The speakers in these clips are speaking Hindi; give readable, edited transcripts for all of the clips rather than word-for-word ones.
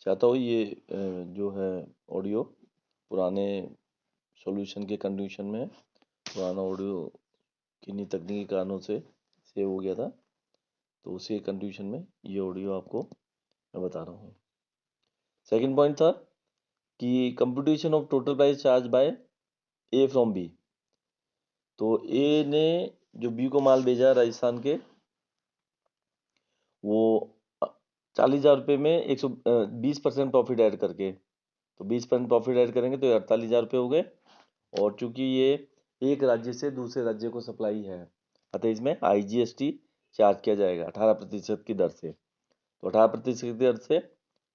चाहता हूँ ये जो है ऑडियो पुराने सॉल्यूशन के कंडीशन में पुराना ऑडियो किन्हीं तकनीकी कारणों से सेव हो गया था, तो उसी कंडीशन में ये ऑडियो आपको मैं बता रहा हूँ। सेकंड पॉइंट था कि computation of total price charge by A from B. तो ए ने जो बी को माल भेजा राजस्थान के, वो 40,000 रुपये में 120% प्रॉफिट ऐड करके, तो 20% प्रॉफिट ऐड करेंगे तो 48,000 रुपये हो गए। और चूंकि ये एक राज्य से दूसरे राज्य को सप्लाई है, अतः इसमें IGST चार्ज किया जाएगा 18% की दर से। तो 18% की दर से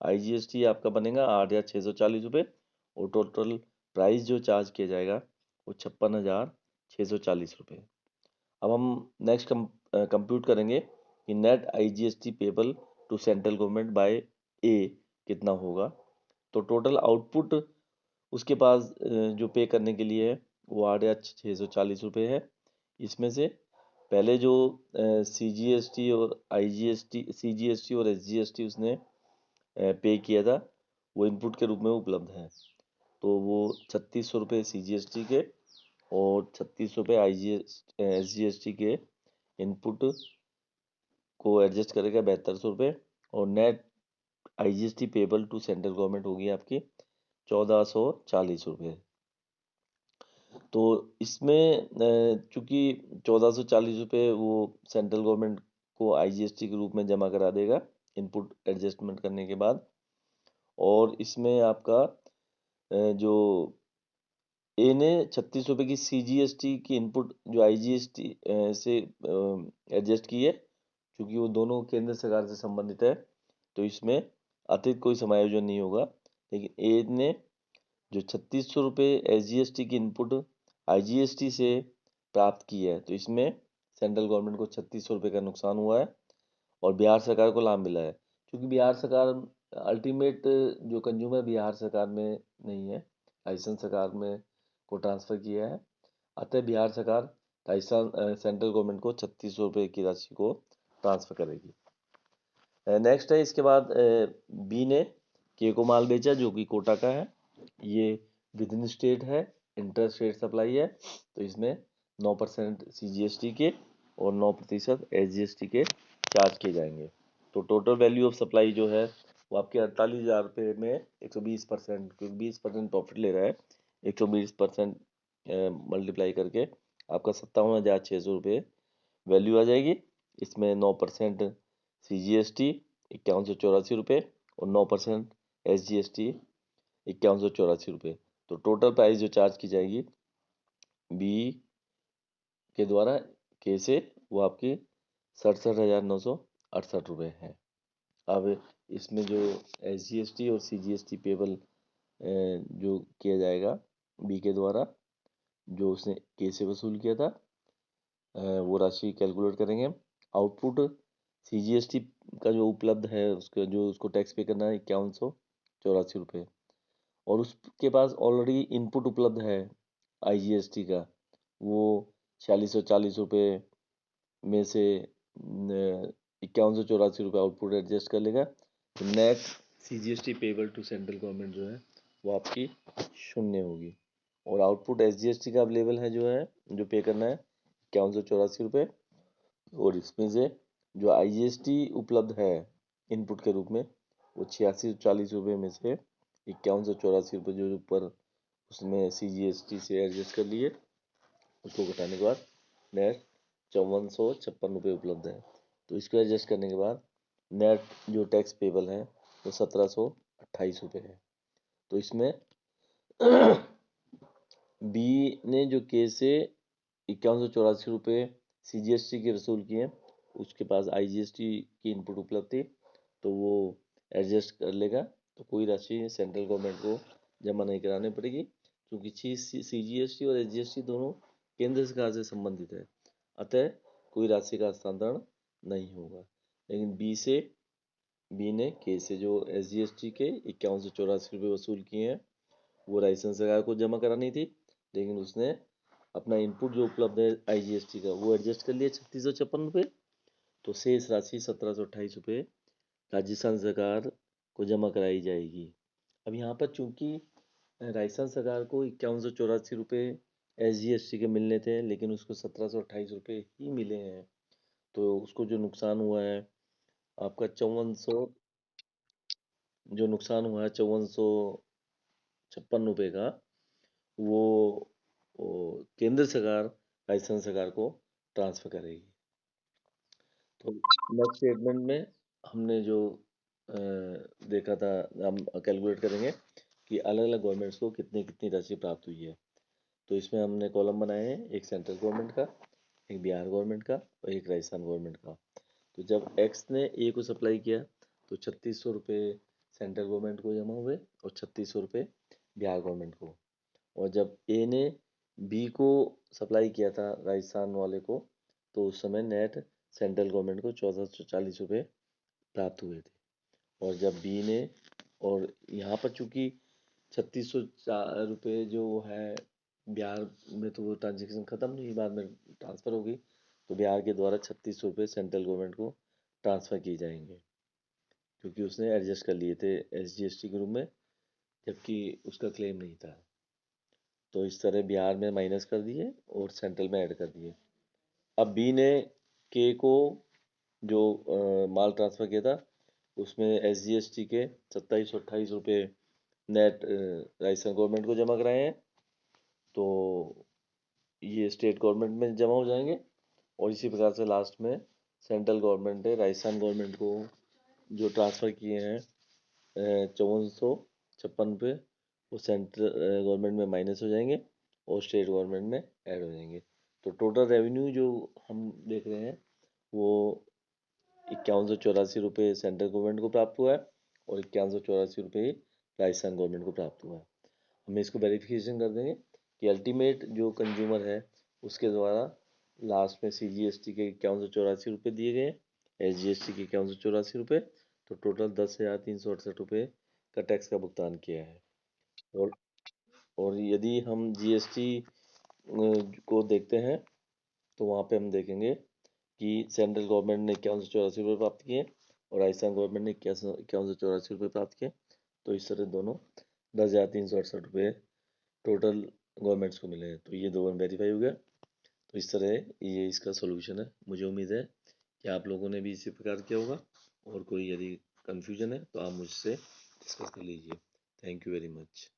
IGST आपका बनेगा 8,640 रुपये, और टोटल प्राइस जो चार्ज किया जाएगा वो 56,640 रुपये। अब हम नेक्स्ट कंप्यूट करेंगे कि net IGST payable to central government by A कितना होगा। तो टोटल आउटपुट उसके पास जो पे करने के लिए है वो 8,640 रुपये है। इसमें से पहले जो CGST और IGST, CGST और SGST उसने पे किया था, वो इनपुट के रूप में उपलब्ध है। तो वो 3,600 रुपये CGST के और 3,600 रुपये SGST के इनपुट को एडजस्ट करेगा 7,200 रुपये, और net IGST payable to central government होगी आपकी 1,440 रुपये। तो इसमें चूंकि 1,440 रुपये वो सेंट्रल गवर्नमेंट को IGST के रूप में जमा करा देगा इनपुट एडजस्टमेंट करने के बाद। और इसमें आपका जो ए ने 36 रुपये की CGST की इनपुट जो IGST से एडजस्ट की है, क्योंकि वो दोनों केंद्र सरकार से संबंधित है, तो इसमें अतिरिक्त कोई समायोजन नहीं होगा। लेकिन ए ने जो 3,600 रुपये SGST की इनपुट IGST से प्राप्त की है, तो इसमें सेंट्रल गवर्नमेंट को 3,600 रुपये का नुकसान हुआ है और बिहार सरकार को लाभ मिला है। क्योंकि बिहार सरकार अल्टीमेट जो कंज्यूमर बिहार सरकार में नहीं है, राजस्थान सरकार में को ट्रांसफ़र किया है, अतः बिहार सरकार राजस्थान सेंट्रल गवर्नमेंट को 3,600 रुपये की राशि को ट्रांसफ़र करेगी। नेक्स्ट है इसके बाद बी ने के को माल बेचा जो कि कोटा का है। ये विद इन स्टेट है, इंटर स्टेट सप्लाई है, तो इसमें 9% CGST के और 9% SGST के चार्ज किए जाएंगे। तो टोटल वैल्यू ऑफ सप्लाई जो है वो आपके 48,000 रुपये में 120%, क्योंकि 20% प्रॉफिट ले रहा है, 120% मल्टीप्लाई करके आपका 57,600 रुपये वैल्यू आ जाएगी। इसमें 9% CGST 5,184 रुपये और 9% SGST 5,184 रुपये। तो टोटल प्राइस जो चार्ज की जाएगी बी के द्वारा के से, वो आपकी 67,968 रुपये है। अब इसमें जो SGST और CGST पेबल जो किया जाएगा बी के द्वारा, जो उसने के से वसूल किया था, वो राशि कैलकुलेट करेंगे। आउटपुट CGST का जो उपलब्ध है उसका जो उसको टैक्स पे करना है 5,184 रुपये, और उसके पास ऑलरेडी इनपुट उपलब्ध है IGST का, वो 4,640 रुपये में से 5,184 रुपये आउटपुट एडजस्ट कर लेगा। तो net CGST payable to central government जो है वो आपकी 0 होगी, और आउटपुट SGST का अवेलेबल है जो है जो पे करना है 5,184 रुपये, और इसमें से जो IGST उपलब्ध है इनपुट के रूप में वो 8,640 रुपये में से 5,184 रुपये जो ऊपर उसमें CGST से एडजस्ट कर लिए, उसको घटाने के बाद नेट 5,456 रुपये उपलब्ध है। तो इसको एडजस्ट करने के बाद नेट जो टैक्स पेबल है वो 1,728 रुपये है। तो इसमें बी ने जो के से 5,184 रुपये CGST के वसूल किए, उसके पास IGST की इनपुट उपलब्ध थी, तो वो एडजस्ट कर लेगा। तो कोई राशि सेंट्रल गवर्नमेंट को जमा नहीं करानी पड़ेगी, क्योंकि CGST और SGST दोनों केंद्र सरकार से संबंधित है, अतः कोई राशि का हस्तांतरण नहीं होगा। लेकिन बी ने के से जो SGST के 5,184 रुपये वसूल किए हैं वो राजस्थान सरकार को जमा करानी थी, लेकिन उसने अपना इनपुट जो उपलब्ध है IGST का वो एडजस्ट कर लिया 3,656 रुपये। तो शेष राशि 1,728 रुपये राजस्थान सरकार को जमा कराई जाएगी। अब यहाँ पर चूंकि राजस्थान सरकार को 5184 रुपये SGST के मिलने थे, लेकिन उसको 1728 रुपये ही मिले हैं। तो उसको जो नुकसान हुआ है आपका 5400, जो नुकसान हुआ है 5456 रुपये का, वो केंद्र सरकार राजस्थान सरकार को ट्रांसफर करेगी। तो नेक्स्ट स्टेटमेंट में हमने जो देखा था, हम कैलकुलेट करेंगे कि अलग अलग गवर्नमेंट्स को कितनी कितनी राशि प्राप्त हुई है। तो इसमें हमने कॉलम बनाए हैं, एक सेंट्रल गवर्नमेंट का, एक बिहार गवर्नमेंट का और एक राजस्थान गवर्नमेंट का। तो जब एक्स ने ए को सप्लाई किया तो 3600 रुपये सेंट्रल गवर्नमेंट को जमा हुए और 3600 रुपये बिहार गवर्नमेंट को। और जब ए ने बी को सप्लाई किया था राजस्थान वाले को, तो उस समय नेट सेंट्रल गवर्नमेंट को 1440 रुपये प्राप्त हुए थे। और जब बी ने, और यहाँ पर चूंकि 3600 रुपये जो है बिहार में, तो वो ट्रांजेक्शन ख़त्म नहीं, बाद में ट्रांसफ़र होगी, तो बिहार के द्वारा 3600 रुपये सेंट्रल गवर्नमेंट को ट्रांसफ़र किए जाएंगे, क्योंकि उसने एडजस्ट कर लिए थे SGST के रूप में, जबकि उसका क्लेम नहीं था। तो इस तरह बिहार में माइनस कर दिए और सेंट्रल में ऐड कर दिए। अब बी ने के को जो माल ट्रांसफ़र किया था उसमें SGST के 2728 रुपये नेट राजस्थान गवर्नमेंट को जमा कराए हैं। तो ये स्टेट गवर्नमेंट में जमा हो जाएंगे। और इसी प्रकार से लास्ट में सेंट्रल गवर्नमेंट ने राजस्थान गवर्नमेंट को जो ट्रांसफ़र किए हैं 5456 रुपये, वो सेंट्रल गवर्नमेंट में माइनस हो जाएंगे और स्टेट गवर्नमेंट में ऐड हो जाएंगे। तो टोटल रेवेन्यू जो हम देख रहे हैं वो 5184 रुपये सेंट्रल गवर्नमेंट को प्राप्त हुआ है और 5184 रुपये ही राजस्थान गवर्नमेंट को प्राप्त हुआ है। हम इसको वेरिफिकेशन कर देंगे कि अल्टीमेट जो कंज्यूमर है उसके द्वारा लास्ट में CGST के 5184 रुपये दिए गए, SGST के 5184 रुपये, तो टोटल 10,368 रुपये का टैक्स का भुगतान किया है। और और यदि हम GST को देखते हैं तो वहाँ पे हम देखेंगे कि सेंट्रल गवर्नमेंट ने 5184 रुपये प्राप्त किए और राजस्थान गवर्नमेंट ने 5184 रुपये प्राप्त किए। तो इस तरह दोनों 10,368 रुपये टोटल गवर्नमेंट्स को मिले हैं। तो ये दो वेरीफाई हो गया। तो इस तरह ये इसका सोल्यूशन है। मुझे उम्मीद है कि आप लोगों ने भी इसी प्रकार किया होगा। और कोई यदि कन्फ्यूजन है तो आप मुझसे डिस्कस कर लीजिए। Thank you very much.